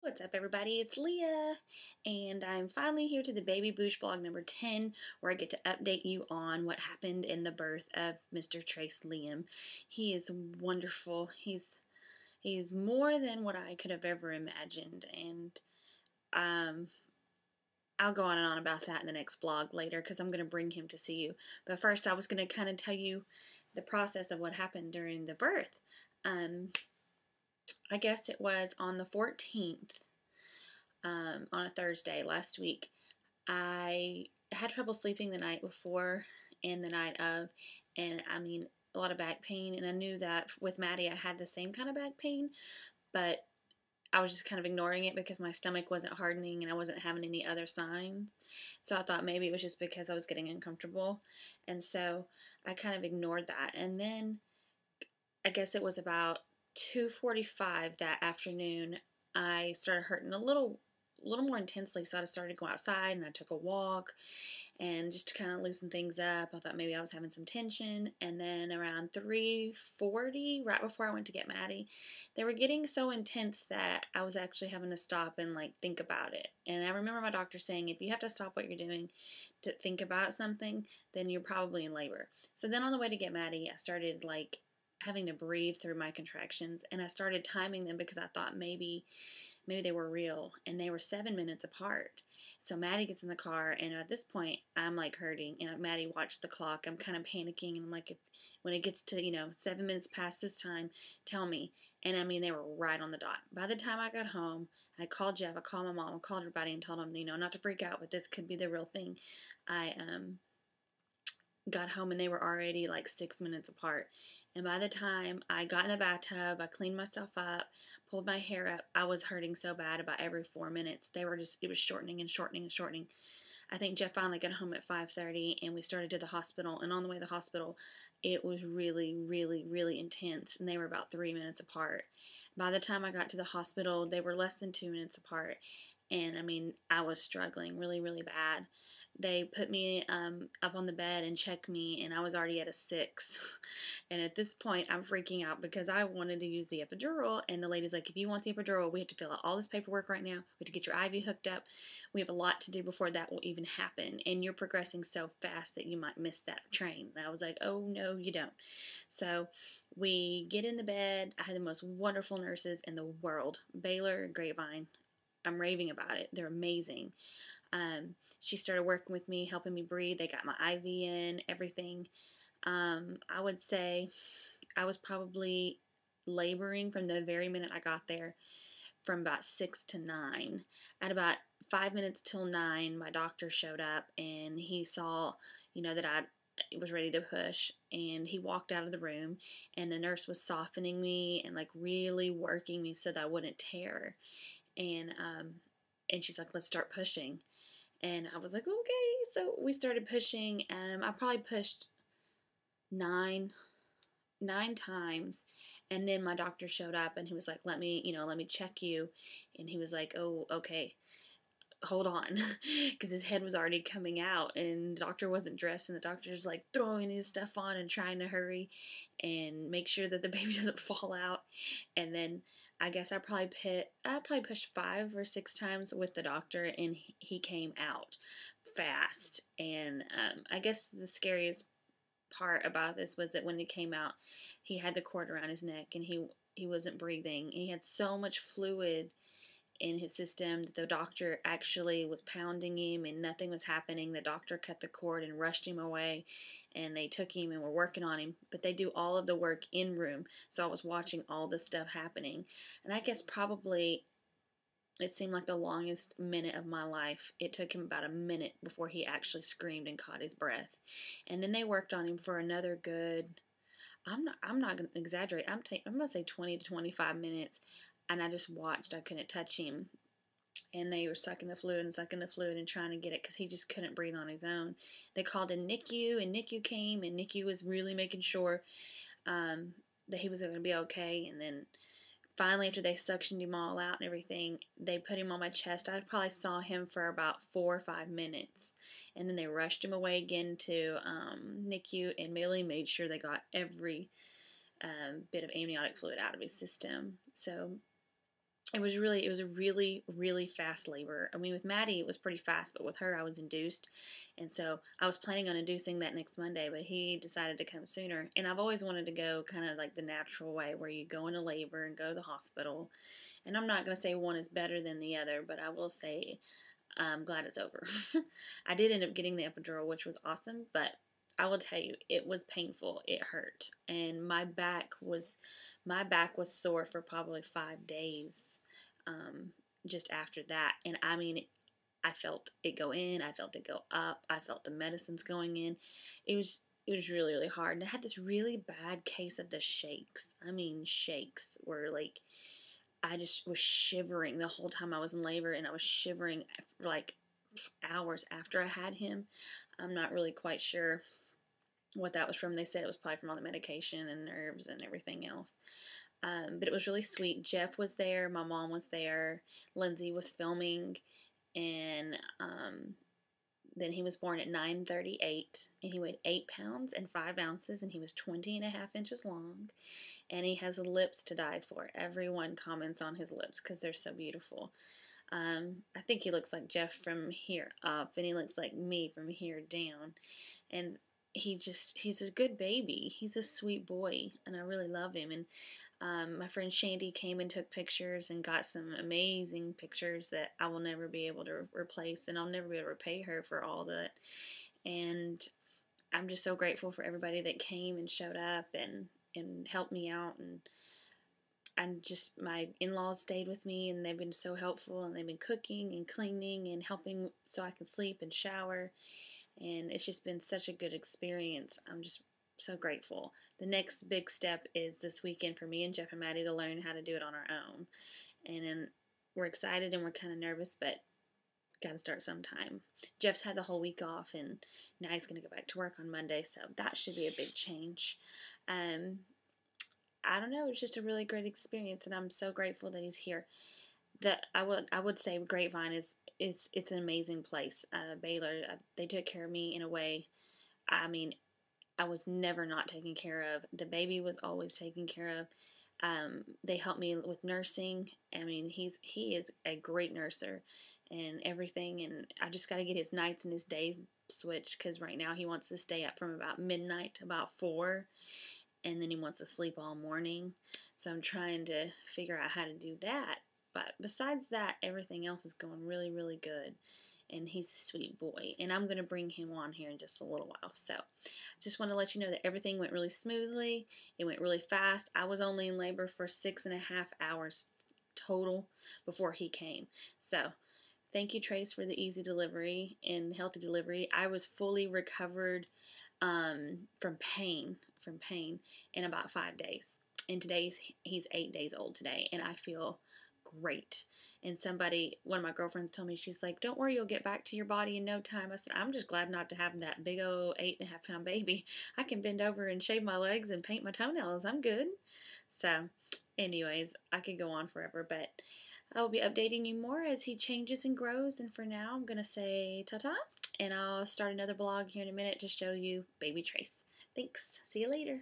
What's up, everybody? It's Leah, and I'm finally here to the Baby Bouge blog number 10, where I get to update you on what happened in the birth of Mr. Trace Liam. He is wonderful. He's more than what I could have ever imagined, and um, I'll go on and on about that in the next blog later because I'm going to bring him to see you. But first, I was going to kind of tell you the process of what happened during the birth. I guess it was on the 14th. On a Thursday last week. I had trouble sleeping the night before and the night of, and a lot of back pain. And I knew that with Maddie, I had the same kind of back pain, but I was just kind of ignoring it because my stomach wasn't hardening and I wasn't having any other signs. So I thought maybe it was just because I was getting uncomfortable. And so I kind of ignored that. And then I guess it was about 2:45 that afternoon, I started hurting a little more intensely, so I started to go outside and I took a walk and just to kind of loosen things up. I thought maybe I was having some tension, and then around 3:40, right before I went to get Maddie, they were getting so intense that I was actually having to stop and think about it. And I remember my doctor saying, if you have to stop what you're doing to think about something, then you're probably in labor. So then on the way to get Maddie, I started having to breathe through my contractions, and I started timing them because I thought maybe they were real, and they were 7 minutes apart. So Maddie gets in the car, and at this point, I'm hurting, and Maddie watched the clock. I'm kind of panicking, and I'm like, when it gets to 7 minutes past this time, tell me. And they were right on the dot. By the time I got home, I called Jeff, I called my mom, I called everybody, and told them, not to freak out, but this could be the real thing. I got home and they were already 6 minutes apart. And by the time I got in the bathtub, I cleaned myself up, pulled my hair up, I was hurting so bad about every 4 minutes. It was shortening and shortening and shortening. I think Jeff finally got home at 5:30 and we started to the hospital. And on the way to the hospital, it was really, really, really intense. And they were about 3 minutes apart. By the time I got to the hospital, they were less than 2 minutes apart. And I was struggling really, really bad. They put me up on the bed and checked me, and I was already at a 6. And at this point, I'm freaking out because I wanted to use the epidural, and the lady's like, if you want the epidural, we have to fill out all this paperwork right now. We have to get your IV hooked up. We have a lot to do before that will even happen, and you're progressing so fast that you might miss that train. And I was like, oh, no, you don't. So we get in the bed. I had the most wonderful nurses in the world, Baylor, Grapevine. I'm raving about it. They're amazing. She started working with me, helping me breathe. They got my IV in, everything. I would say I was probably laboring from the very minute I got there, from about 6 to 9. At about 5 minutes till 9, my doctor showed up and he saw, that I was ready to push, and he walked out of the room, and the nurse was softening me and really working me so that I wouldn't tear. And she's like, let's start pushing. And I was like, okay. So we started pushing. I probably pushed nine times. And then my doctor showed up and he was like, let me check you. And he was like, oh, okay, hold on. Because his head was already coming out and the doctor wasn't dressed. And the doctor's throwing his stuff on and trying to hurry and make sure that the baby doesn't fall out. And then I guess I probably pushed 5 or 6 times with the doctor, and he came out fast. And I guess the scariest part about this was that when he came out, he had the cord around his neck, and he wasn't breathing. He had so much fluid in his system that the doctor actually was pounding him and nothing was happening. The doctor cut the cord and rushed him away, and they took him and were working on him. But they do all of the work in room, so I was watching all this stuff happening. And I guess probably it seemed like the longest minute of my life. It took him about a minute before he actually screamed and caught his breath. And then they worked on him for another good, I'm not going to exaggerate, I'm going to say 20 to 25 minutes. And I just watched. I couldn't touch him. And they were sucking the fluid and trying to get it because he just couldn't breathe on his own. They called in NICU, and NICU came, and NICU was really making sure that he was going to be okay. And then finally, after they suctioned him all out and everything, they put him on my chest. I probably saw him for about 4 or 5 minutes. And then they rushed him away again to NICU and really made sure they got every bit of amniotic fluid out of his system. So it was a really, really fast labor. I mean, with Maddie, it was pretty fast, but with her, I was induced. And so I was planning on inducing that next Monday, but he decided to come sooner. And I've always wanted to go kind of like the natural way where you go into labor and go to the hospital. And I'm not going to say one is better than the other, but I will say I'm glad it's over. I did end up getting the epidural, which was awesome, but I will tell you, it was painful. It hurt, and my back was sore for probably 5 days, just after that. And I mean, I felt it go in, I felt it go up, I felt the medicines going in. It was really, really hard. And I had this really bad case of the shakes. I mean, shakes were like, I just was shivering the whole time I was in labor, and I was shivering for like hours after I had him. I'm not really quite sure what that was from. They said it was probably from all the medication and nerves and everything else. But it was really sweet. Jeff was there. My mom was there. Lindsay was filming. And then he was born at 9:38. And he weighed 8 pounds and 5 ounces. And he was 20.5 inches long. And he has lips to die for. Everyone comments on his lips because they're so beautiful. I think he looks like Jeff from here up. And he looks like me from here down. And he's a good baby. He's a sweet boy, and I really love him. And my friend Shandy came and took pictures and got some amazing pictures that I will never be able to replace, and I'll never be able to repay her for all that. And I'm just so grateful for everybody that came and showed up and helped me out. And just my in-laws stayed with me, and they've been so helpful, and they've been cooking and cleaning and helping so I can sleep and shower. And it's just been such a good experience. I'm just so grateful. The next big step is this weekend for me and Jeff and Maddie to learn how to do it on our own. And then we're excited and we're kind of nervous, but got to start sometime. Jeff's had the whole week off, and now he's going to go back to work on Monday, so that should be a big change. I don't know. It's just a really great experience, and I'm so grateful that he's here. That I would say Grapevine it's an amazing place. Baylor, they took care of me in a way. I mean, I was never not taken care of. The baby was always taken care of. They helped me with nursing. I mean, he is a great nurser and everything. And I just got to get his nights and his days switched, because right now he wants to stay up from about midnight to about 4, and then he wants to sleep all morning. So I'm trying to figure out how to do that. But besides that, everything else is going really, really good. And he's a sweet boy. And I'm going to bring him on here in just a little while. So just want to let you know that everything went really smoothly. It went really fast. I was only in labor for 6.5 hours total before he came. So thank you, Trace, for the easy delivery and healthy delivery. I was fully recovered from pain in about 5 days. And he's 8 days old today. And I feel great. And one of my girlfriends told me, she's like, don't worry, you'll get back to your body in no time. I said, I'm just glad not to have that big old 8.5-pound baby. I can bend over and shave my legs and paint my toenails. I'm good. So anyways, I could go on forever, but I'll be updating you more as he changes and grows. And for now, I'm going to say ta-ta, and I'll start another blog here in a minute to show you baby Trace. Thanks. See you later.